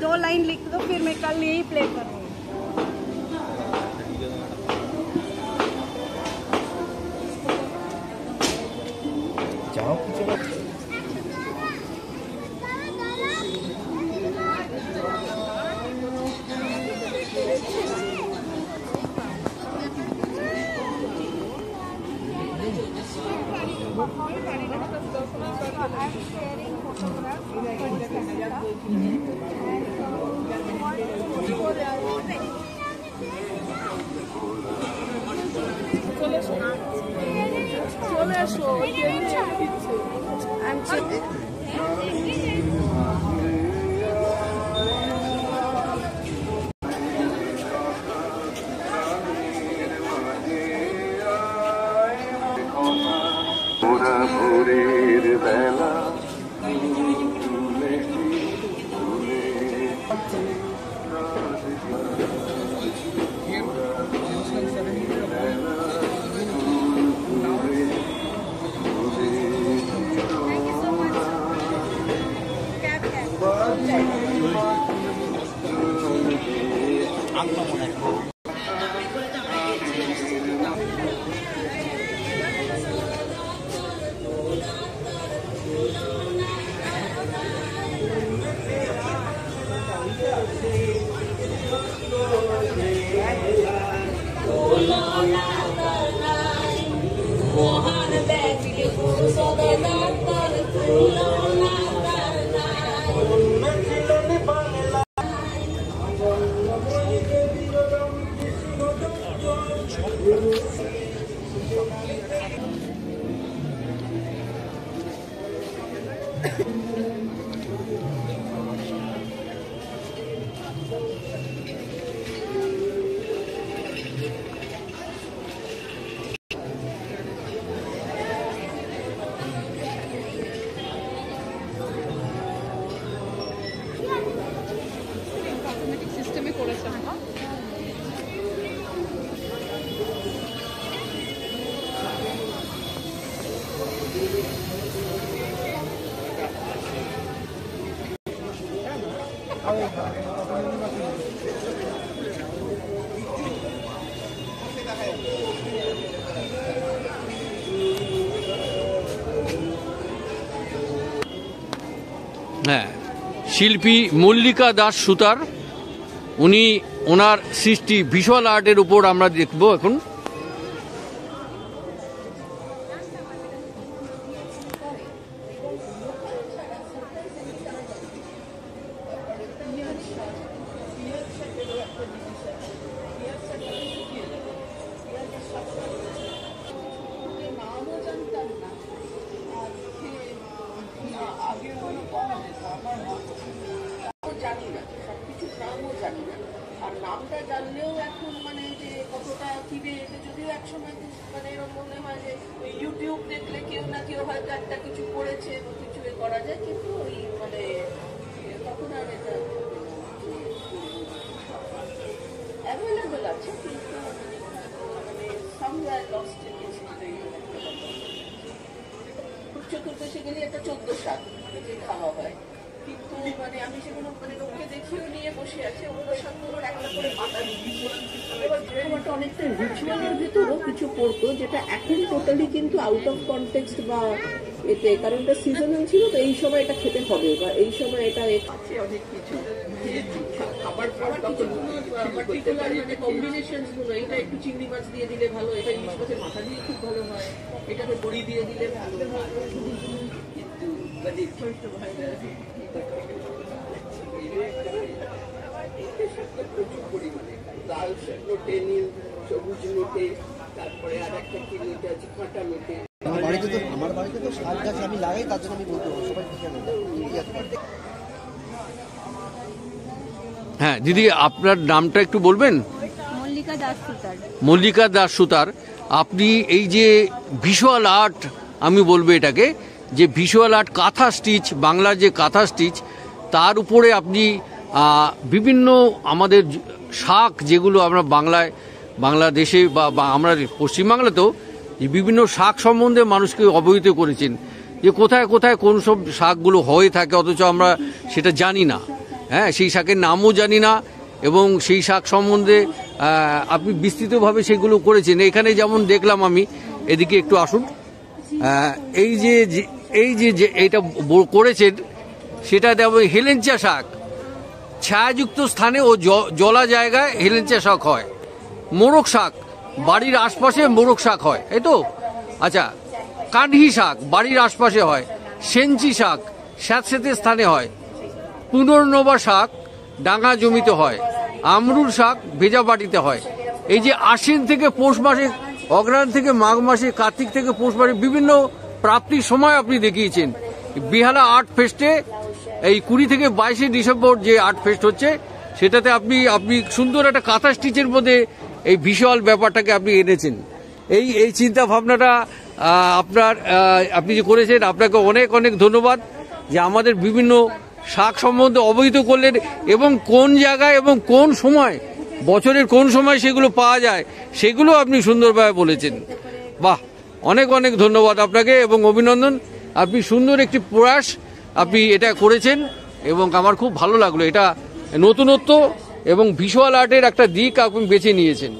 2 line लिख दो, फिर मैं कल यही प्ले करूँगी। হ্যাঁ, শিল্পী মল্লিকা দাস সুতার, উনি ওনার সৃষ্টি ভিজুয়াল আর্টের উপর আমরা দেখব এখন। ইউটিউব দেখলে কেউ না কেউ হয়তো একটা কিছু করেছে, কিছু করা যায়, কিন্তু ওই মানে তখন আর এটা অ্যাভেলেবল আছে, কিন্তু মানে somewhere lost in history। চতুর্দশী গেলে একটা 14 শাক যে খাওয়া হয়, কিন্তু মানে আমি সেগুলো মানে লোককে দেখিয়েও নিয়ে বসে আছে, ওগুলোর সঙ্গে একটা করে পাতা দিয়েছে। এবার অনেকটা রিচুয়ালের ভিতরেও কিছু পড়তো, যেটা এখন টোটালি কিন্তু আউট অফ কনটেক্সট বা এতে, কারণ এটা সিজনাল ছিল, তো এই সময় এটা খেতে হবে বা এই সময় এটা আছে অনেক কিছু খাবার পার্টিকুলার মানে কম্বিনেশন গুলো। এটা একটু চিংড়ি মাছ দিয়ে দিলে ভালো, এটা ইলিশ মাছের মাথা দিয়ে খুব ভালো হয়, এটাতে বড়ি দিয়ে দিলে ভালো হয়, কিন্তু প্রচুর পরিমাণে লাল লোটে, নীল সবুজ লোটে, তারপরে আর একটা কি লোটে আছে কাঁটা লোটে। আমার বাড়িতে তো শাক গাছ আমি লাগাই, তার জন্য আমি বলতে পারবো সবাই ঠিক আছে। হ্যাঁ দিদি, আপনার নামটা একটু বলবেন? মল্লিকা দাস সুতার। মল্লিকা দাস সুতার, আপনি এই যে ভিজুয়াল আর্ট, আমি বলবো এটাকে, যে ভিজুয়াল আর্ট কাঁথা স্টিচ, বাংলার যে কাঁথা স্টিচ, তার উপরে আপনি বিভিন্ন আমাদের শাক যেগুলো আমরা বাংলাদেশে বা আমরা পশ্চিমবাংলাতেও বিভিন্ন শাক সম্বন্ধে মানুষকে অবহিত করেছেন, যে কোথায় কোথায় কোন সব শাকগুলো হয়ে থাকে, অথচ আমরা সেটা জানি না। হ্যাঁ, সেই শাকের নামও জানি না, এবং সেই শাক সম্বন্ধে আপনি বিস্তৃতভাবে সেগুলো করেছেন। এখানে যেমন দেখলাম আমি, এদিকে একটু আসুন, এই যে এইটা করেছেন সেটা যেমন হেলেঞ্চা শাক, ছায়াযুক্ত স্থানে ও জলা জায়গায় হেলেঞ্চা শাক হয়। মোরগ শাক, বাড়ির আশপাশে মোরগ শাক হয়, এই তো? আচ্ছা, কানহি শাক বাড়ির আশপাশে হয়। সেঞ্চি শাক স্যাঁতস্যাঁতে স্থানে হয়। পুনর্নবা শাক ডাঙা জমিতে হয়। আমরুল শাক ভেজা বাটিতে হয়। এই যে আশ্বিন থেকে পৌষ মাসে, অগ্রহায়ণ থেকে মাঘ মাসে, কার্তিক থেকে পৌষ মাসে বিভিন্ন প্রাপ্তির সময় আপনি দেখিয়েছেন। বেহালা আর্ট ফেস্টে এই 20 থেকে 22 ডিসেম্বর যে আর্ট ফেস্ট হচ্ছে, সেটাতে আপনি সুন্দর একটা কাঁথা স্টিচের মধ্যে এই ভিজুয়াল ব্যাপারটাকে আপনি এনেছেন। এই চিন্তা ভাবনাটা আপনি যে করেছেন, আপনাকে অনেক অনেক ধন্যবাদ, যে আমাদের বিভিন্ন শাক সম্বন্ধে অবহিত করলেন, এবং কোন জায়গায় এবং কোন সময়, বছরের কোন সময় সেগুলো পাওয়া যায়, সেগুলো আপনি সুন্দরভাবে বলেছেন। বাহ, অনেক অনেক ধন্যবাদ আপনাকে এবং অভিনন্দন। আপনি সুন্দর একটি প্রয়াস আপনি এটা করেছেন, এবং আমার খুব ভালো লাগলো। এটা নতুনত্ব এবং ভিজুয়াল আর্টের একটা দিক আপনি বেছে নিয়েছেন।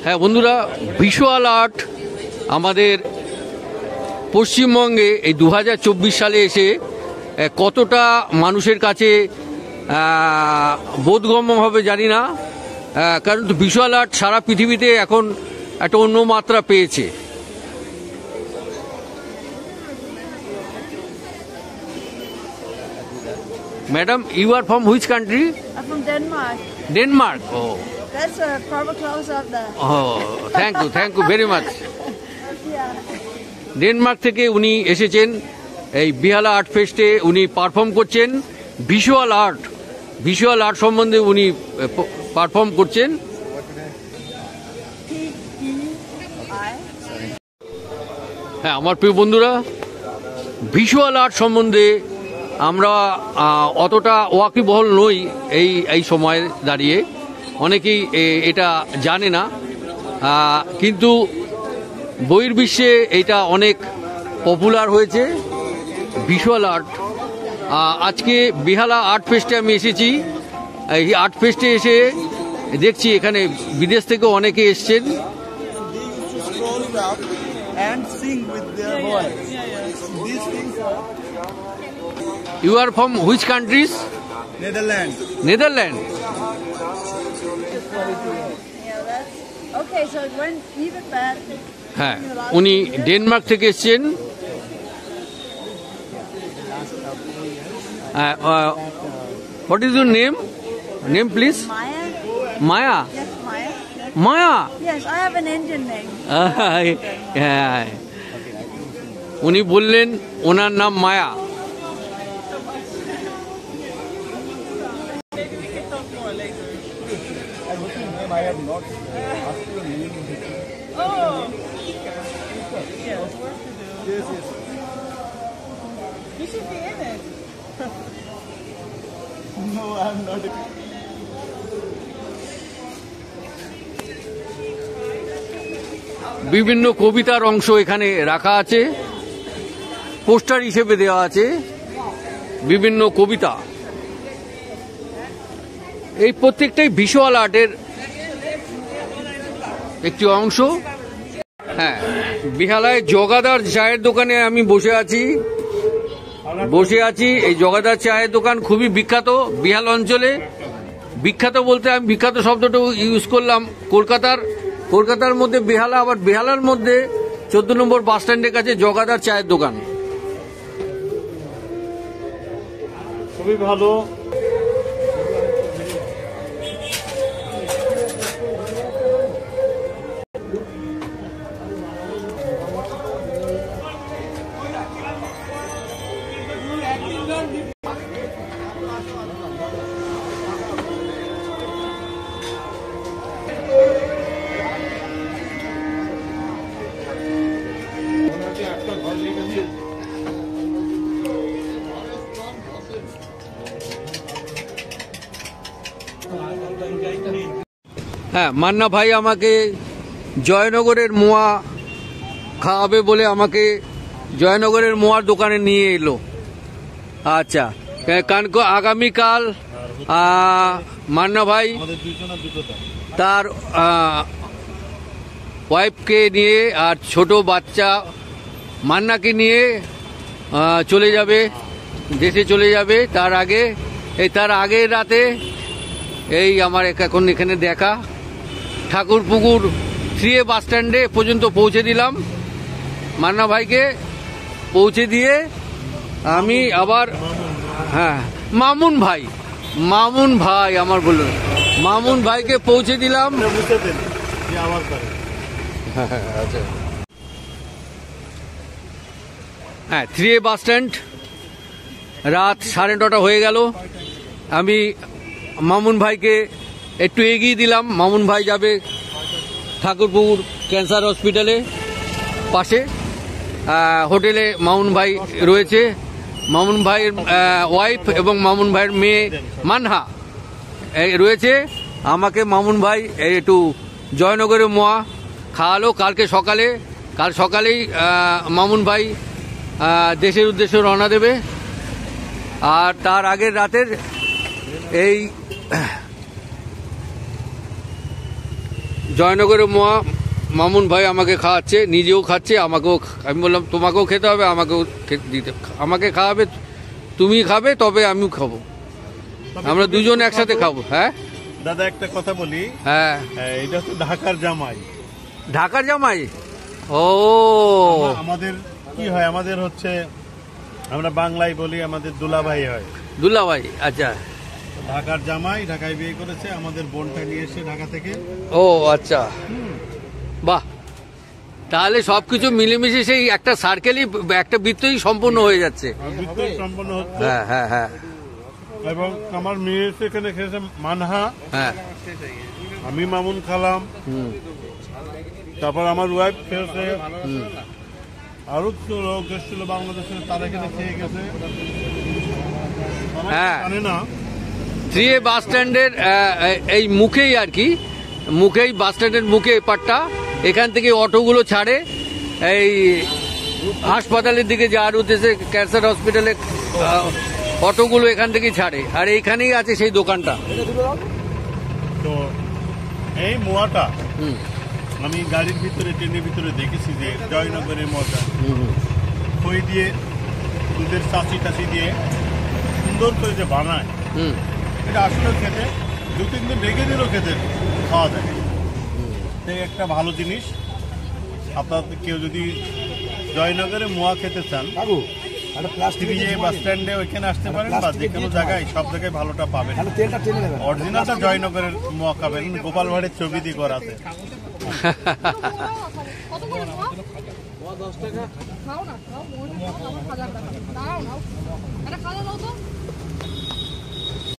হ্যাঁ বন্ধুরা, ভিজুয়াল আর্ট আমাদের পশ্চিমবঙ্গে এই 2024 সালে এসে কতটা মানুষের কাছে বোধগম্য হবে জানি না, কারণ ভিজুয়াল আর্ট সারা পৃথিবীতে এখন একটা অন্য মাত্রা পেয়েছে। Madam, you are from which country? I'm from Denmark. Denmark. ও, That's a proper close up there. Thank you very much. Yeah. Denmark থেকে উনি এসেছেন এই বেহালা আর্ট ফেস্টে, উনি পারফর্ম করছেন ভিজুয়াল আর্ট সম্বন্ধে উনি পারফর্ম করছেন। হ্যাঁ আমার প্রিয় বন্ধুরা, ভিজুয়াল আর্ট সম্বন্ধে আমরা অতটা ওয়াকিবহল নই এই সময়ে দাঁড়িয়ে, অনেকেই এটা জানে না, কিন্তু বহির্বিশ্বে এটা অনেক পপুলার হয়েছে ভিজুয়াল আর্ট। আজকে বেহালা আর্ট ফেস্টে আমি এসেছি। এই আর্ট ফেস্টে এসে দেখছি এখানে বিদেশ থেকে অনেকে এসছেন। And sing with their voice. These things are you are from which countries? Netherlands. Netherland. Yeah, that's okay. So it went even bad. হ্যাঁ, উনি ডেনমার্ক থেকে এসছেন। What is your name please? Maya? Maya. Yes, Maya. Maya. Yes, I have an Indian name. হ্যাঁ, উনি বললেন ওনার নাম মায়া। I have not asked your name. Yes, yes. You should be in it. No, I'm not. বিভিন্ন কবিতার অংশ এখানে রাখা আছে, পোস্টার হিসেবে দেওয়া আছে বিভিন্ন কবিতা। এই প্রত্যেকটাই ভিজুয়াল আর্টের একটি অংশ। হ্যাঁ, বেহালায় জগাদার চায়ের দোকানে আমি বসে আছি। এই জগাদার চায়ের দোকান খুবই বিখ্যাত বেহালা অঞ্চলে। বিখ্যাত বলতে আমি বিখ্যাত শব্দটা ইউজ করলাম। কলকাতার মধ্যে বেহালা, আবার বেহালার মধ্যে 14 নম্বর বাস স্ট্যান্ডের কাছে জগাদার চায়ের দোকান। খুবই ভালো। হ্যাঁ, মান্না ভাই আমাকে জয়নগরের মোয়া খাওয়াবে বলে আমাকে জয়নগরের মোয়ার দোকানে নিয়ে এলো। আচ্ছা, কারণ আগামীকাল মান্না ভাই তার ওয়াইফকে নিয়ে আর ছোট বাচ্চা মান্নাকে নিয়ে চলে যাবে, দেশে চলে যাবে। তার আগের রাতে এই আমার এখন এখানে দেখা ঠাকুরপুকুর 3A বাস স্ট্যান্ডে পর্যন্ত পৌঁছে দিলাম। মান্না ভাইকে পৌঁছে দিয়ে আমি আবার, হ্যাঁ, মামুন ভাই আমার বলুন, মামুন ভাইকে পৌঁছে দিলাম। হ্যাঁ, 3A বাস স্ট্যান্ড। রাত 9:30 হয়ে গেল। আমি মামুন ভাইকে একটু এগিয়ে দিলাম। মামুন ভাই যাবে ঠাকুরপুকুর ক্যান্সার হসপিটালে পাশে হোটেলে। মামুন ভাই রয়েছে, মামুন ভাইয়ের ওয়াইফ এবং মামুন ভাইয়ের মেয়ে মানহা রয়েছে। আমাকে মামুন ভাই একটু জয়নগরের মোয়া খাওয়ালো। কাল সকালেই মামুন ভাই দেশের উদ্দেশ্যে রওনা দেবে। আর তার আগের রাতের এই জয়নগরের মোয়া মামুন ভাই আমাকে খাওয়াচ্ছে, নিজেও খাচ্ছে, আমাকেও। আমি বললাম তোমাকেও খেতে হবে, আমাকে খাওয়াবে, তুমি খাবে তবে আমিও খাবো, আমরা দুজন একসাথে খাবো। হ্যাঁ দাদা, একটা কথা বলি। হ্যাঁ, এটা হচ্ছে ঢাকার জামাই। ও, আমাদের কি হয়, আমাদের হচ্ছে আমরা বাংলায় বলি আমাদের দুলাভাই হয়। দুলাভাই, আচ্ছা। ঢাকার জামাই, ঢাকায় বিয়ে করেছে, আমাদের বোনটা নিয়ে এসে ঢাকা থেকে। ও আচ্ছা, বাহ। তাহলে সবকিছু মিলেমিশে সেই একটা সার্কেলই, একটা বৃত্তই সম্পূর্ণ হয়ে যাচ্ছে। সম্পূর্ণ হচ্ছে। হ্যাঁ হ্যাঁ হ্যাঁ। এবং আমার মেয়ে এখানে খেয়েছে মানহা, হ্যাঁ, আমি মামুন খালাম, তারপর আমার ওয়াইফ খেয়েছে, আরো লোক এসেছিল বাংলাদেশের, তারা এখানে খেয়ে গেছে। হ্যাঁ, জানে না 3A বাস স্ট্যান্ডের এই মুখেই আর কি, বাস স্ট্যান্ডের মুখে এপারটা, এখান থেকে অটোগুলো ছাড়ে এই হাসপাতালের দিকে যাওয়ার উদ্দেশ্যে, ক্যান্সার হসপিটালে অটোগুলো এখান থেকেই ছাড়ে। আর এইখানেই আছে সেই দোকানটা। তো এই মোয়াটা আমি গাড়ির ভিতরে, ট্রেনের ভিতরে দেখেছি যে জয়নগরের মজা খই দিয়ে, দুধের চাচি টাচি দিয়ে সুন্দর করে যে বানায়, এটা আসলে খেতে 2-3 দিন রেখে দিলেও খেতে খাওয়া যায়। এই একটা ভালো জিনিস। আপনাদের কেউ যদি জয়নগরে মোয়া খেতে চান, 3A বাস স্ট্যান্ডে ওইখানে আসতে পারেন, বা যে কোনো জায়গায়, সব জায়গায় ভালোটা পাবেন। অরিজিনালটা জয়নগরের মোয়া খাবেন, গোপাল ভাড়ের ছবি দিয়ে করা আছে। কত করে মোয়া? 10 টাকা। খাও না, খাও, মোয়া খাও, 1000 টাকা। দাঁড়াও না, একটা খাওয়া দাও তো।